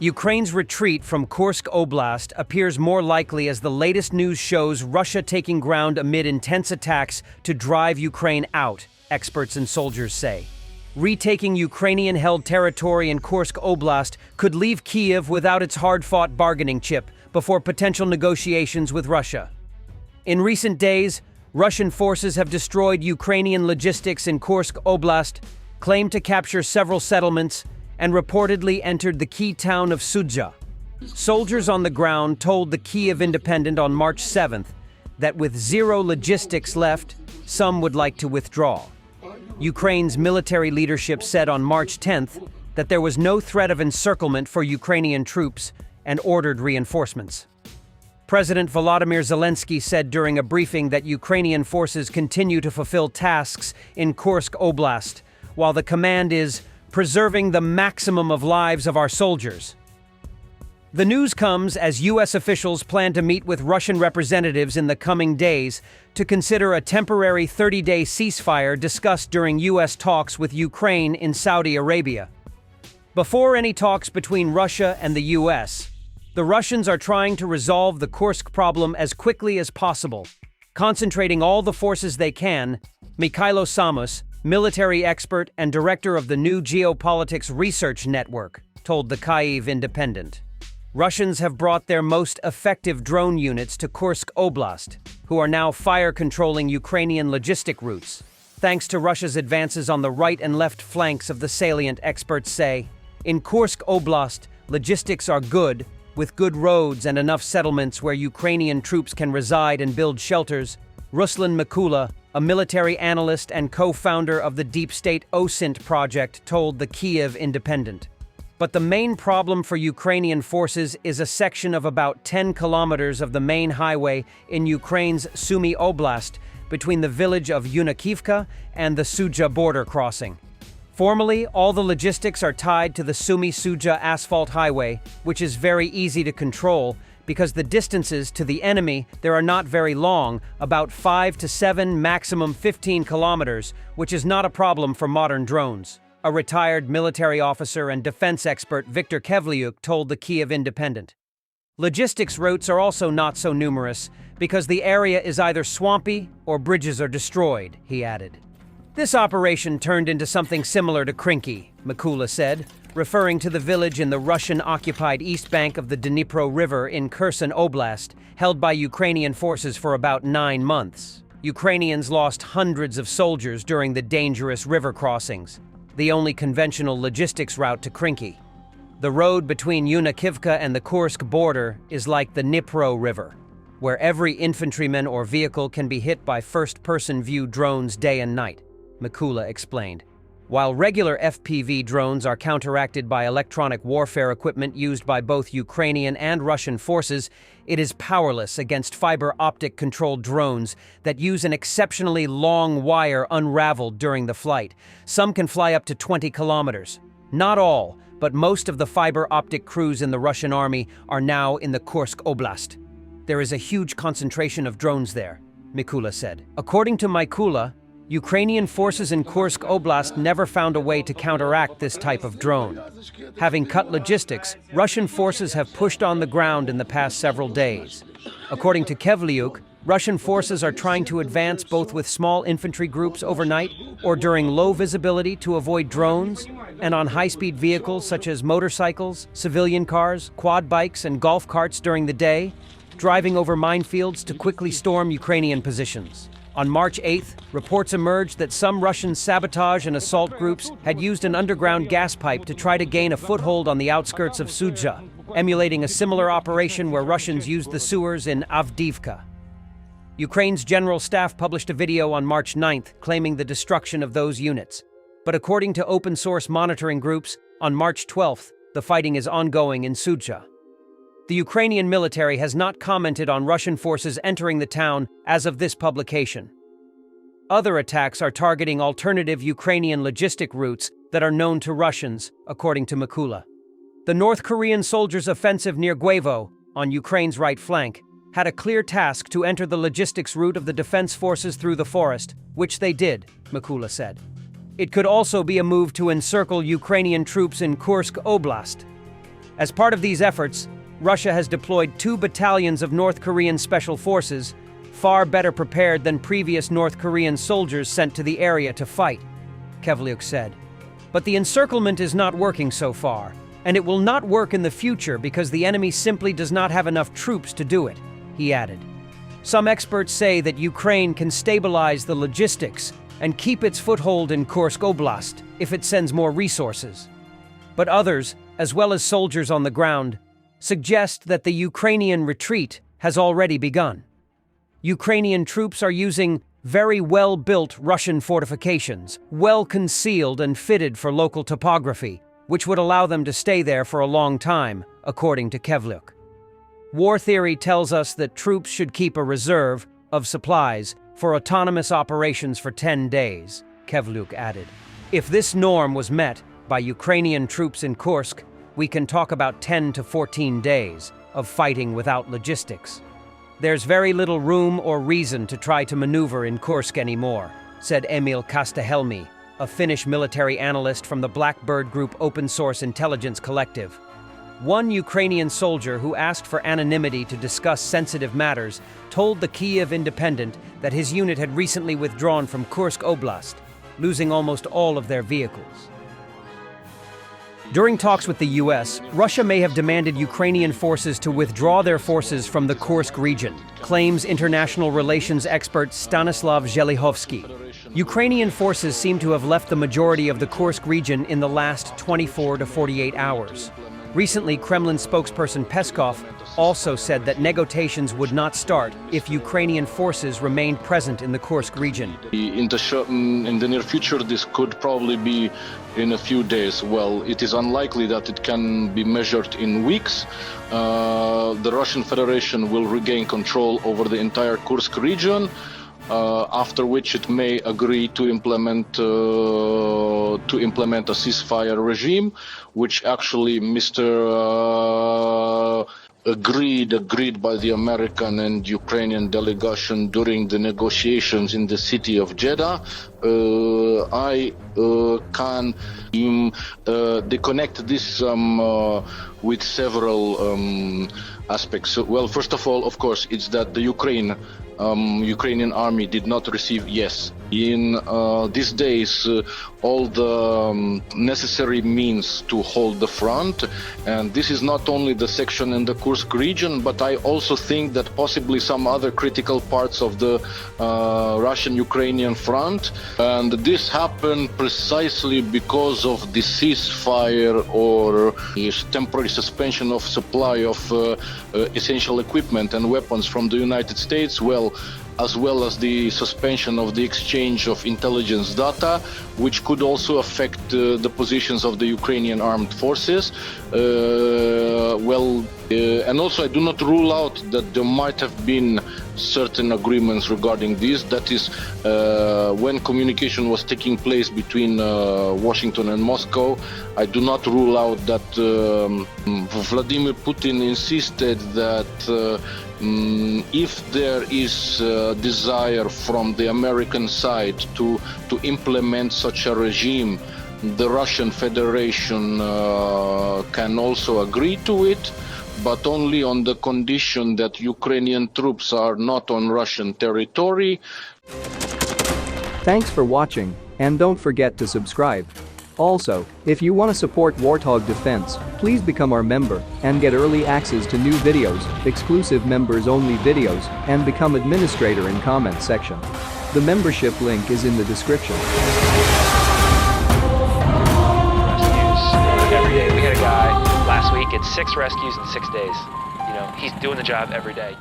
Ukraine's retreat from Kursk Oblast appears more likely as the latest news shows Russia taking ground amid intense attacks to drive Ukraine out, experts and soldiers say. Retaking Ukrainian-held territory in Kursk Oblast could leave Kyiv without its hard-fought bargaining chip before potential negotiations with Russia. In recent days, Russian forces have destroyed Ukrainian logistics in Kursk Oblast, claimed to capture several settlements, and reportedly entered the key town of Sudzha. Soldiers on the ground told the Kyiv Independent on March 7th that with zero logistics left, some would like to withdraw. Ukraine's military leadership said on March 10th that there was no threat of encirclement for Ukrainian troops and ordered reinforcements. President Volodymyr Zelensky said during a briefing that Ukrainian forces continue to fulfill tasks in Kursk Oblast, while the command is preserving the maximum of lives of our soldiers. The news comes as U.S. officials plan to meet with Russian representatives in the coming days to consider a temporary 30-day ceasefire discussed during U.S. talks with Ukraine in Saudi Arabia. Before any talks between Russia and the U.S., the Russians are trying to resolve the Kursk problem as quickly as possible, concentrating all the forces they can. Mikhailo Samus, military expert and director of the New Geopolitics Research Network, told the Kyiv Independent. Russians have brought their most effective drone units to Kursk Oblast, who are now fire-controlling Ukrainian logistic routes, thanks to Russia's advances on the right and left flanks of the salient, experts say. In Kursk Oblast, logistics are good, with good roads and enough settlements where Ukrainian troops can reside and build shelters. Ruslan Mikula, a military analyst and co-founder of the deep state OSINT project, told the Kyiv Independent. But the main problem for Ukrainian forces is a section of about 10 kilometers of the main highway in Ukraine's Sumy Oblast between the village of Yunakivka and the Sudzha border crossing. Formally, all the logistics are tied to the Sumy-Sudzha asphalt highway, which is very easy to control because the distances to the enemy there are not very long, about 5 to 7, maximum 15 kilometers, which is not a problem for modern drones. A retired military officer and defense expert Viktor Kevliuk told the Kyiv Independent. Logistics routes are also not so numerous because the area is either swampy or bridges are destroyed, he added. This operation turned into something similar to Krinky, Mikula said, referring to the village in the Russian-occupied east bank of the Dnipro River in Kherson Oblast, held by Ukrainian forces for about 9 months. Ukrainians lost hundreds of soldiers during the dangerous river crossings, the only conventional logistics route to Krinky. The road between Yunakivka and the Kursk border is like the Dnipro River, where every infantryman or vehicle can be hit by first-person view drones day and night, Mikula explained. While regular FPV drones are counteracted by electronic warfare equipment used by both Ukrainian and Russian forces, it is powerless against fiber optic-controlled drones that use an exceptionally long wire unraveled during the flight. Some can fly up to 20 kilometers. Not all, but most of the fiber optic crews in the Russian army are now in the Kursk Oblast. There is a huge concentration of drones there, Mikula said. According to Mikula, Ukrainian forces in Kursk Oblast never found a way to counteract this type of drone. Having cut logistics, Russian forces have pushed on the ground in the past several days. According to Kevliuk, Russian forces are trying to advance both with small infantry groups overnight or during low visibility to avoid drones, and on high-speed vehicles such as motorcycles, civilian cars, quad bikes, and golf carts during the day, driving over minefields to quickly storm Ukrainian positions. On March 8th, reports emerged that some Russian sabotage and assault groups had used an underground gas pipe to try to gain a foothold on the outskirts of Sudzha, emulating a similar operation where Russians used the sewers in Avdiivka. Ukraine's General Staff published a video on March 9th claiming the destruction of those units. But according to open-source monitoring groups, on March 12th, the fighting is ongoing in Sudzha. The Ukrainian military has not commented on Russian forces entering the town as of this publication. Other attacks are targeting alternative Ukrainian logistic routes that are known to Russians, according to Mikula. The North Korean soldiers' offensive near Gwevo, on Ukraine's right flank, had a clear task to enter the logistics route of the defense forces through the forest, which they did, Mikula said. It could also be a move to encircle Ukrainian troops in Kursk Oblast. As part of these efforts, Russia has deployed 2 battalions of North Korean special forces, far better prepared than previous North Korean soldiers sent to the area to fight, Kevliuk said. But the encirclement is not working so far, and it will not work in the future because the enemy simply does not have enough troops to do it, he added. Some experts say that Ukraine can stabilize the logistics and keep its foothold in Kursk Oblast if it sends more resources. But others, as well as soldiers on the ground, suggest that the Ukrainian retreat has already begun. Ukrainian troops are using very well-built Russian fortifications, well-concealed and fitted for local topography, which would allow them to stay there for a long time, according to Kevliuk. War theory tells us that troops should keep a reserve of supplies for autonomous operations for 10 days, Kevliuk added. If this norm was met by Ukrainian troops in Kursk, we can talk about 10 to 14 days of fighting without logistics. There's very little room or reason to try to maneuver in Kursk anymore, said Emil Kastahelmi, a Finnish military analyst from the Blackbird Group open source intelligence collective. One Ukrainian soldier who asked for anonymity to discuss sensitive matters told the Kyiv Independent that his unit had recently withdrawn from Kursk Oblast, losing almost all of their vehicles. During talks with the U.S., Russia may have demanded Ukrainian forces to withdraw their forces from the Kursk region, claims international relations expert Stanislav Zhelihovsky. Ukrainian forces seem to have left the majority of the Kursk region in the last 24 to 48 hours. Recently, Kremlin spokesperson Peskov also said that negotiations would not start if Ukrainian forces remained present in the Kursk region. In the near future, this could probably be in a few days. Well, it is unlikely that it can be measured in weeks. The Russian Federation will regain control over the entire Kursk region, after which it may agree to implement a ceasefire regime, which actually Mr. Agreed by the American and Ukrainian delegation during the negotiations in the city of Jeddah. I can connect this with several aspects. Well, first of all, of course, it's that the Ukrainian army did not receive yes. In these days, all the necessary means to hold the front, and this is not only the section in the Kursk region, but I also think that possibly some other critical parts of the Russian-Ukrainian front, and this happened precisely because of the ceasefire or temporary suspension of supply of essential equipment and weapons from the United States, as well as the suspension of the exchange of intelligence data, which could also affect the positions of the Ukrainian armed forces. And also I do not rule out that there might have been certain agreements regarding this. That is, when communication was taking place between Washington and Moscow, I do not rule out that Vladimir Putin insisted that if there is a desire from the American side to implement such a regime, the Russian Federation can also agree to it, but only on the condition that Ukrainian troops are not on Russian territory. Thanks for watching, and don't forget to subscribe. Also, if you want to support Warthog Defense, please become our member and get early access to new videos, exclusive members-only videos, and become administrator in comment section. The membership link is in the description. Every day. We had a guy last week, it's 6 rescues in 6 days. You know, he's doing the job every day.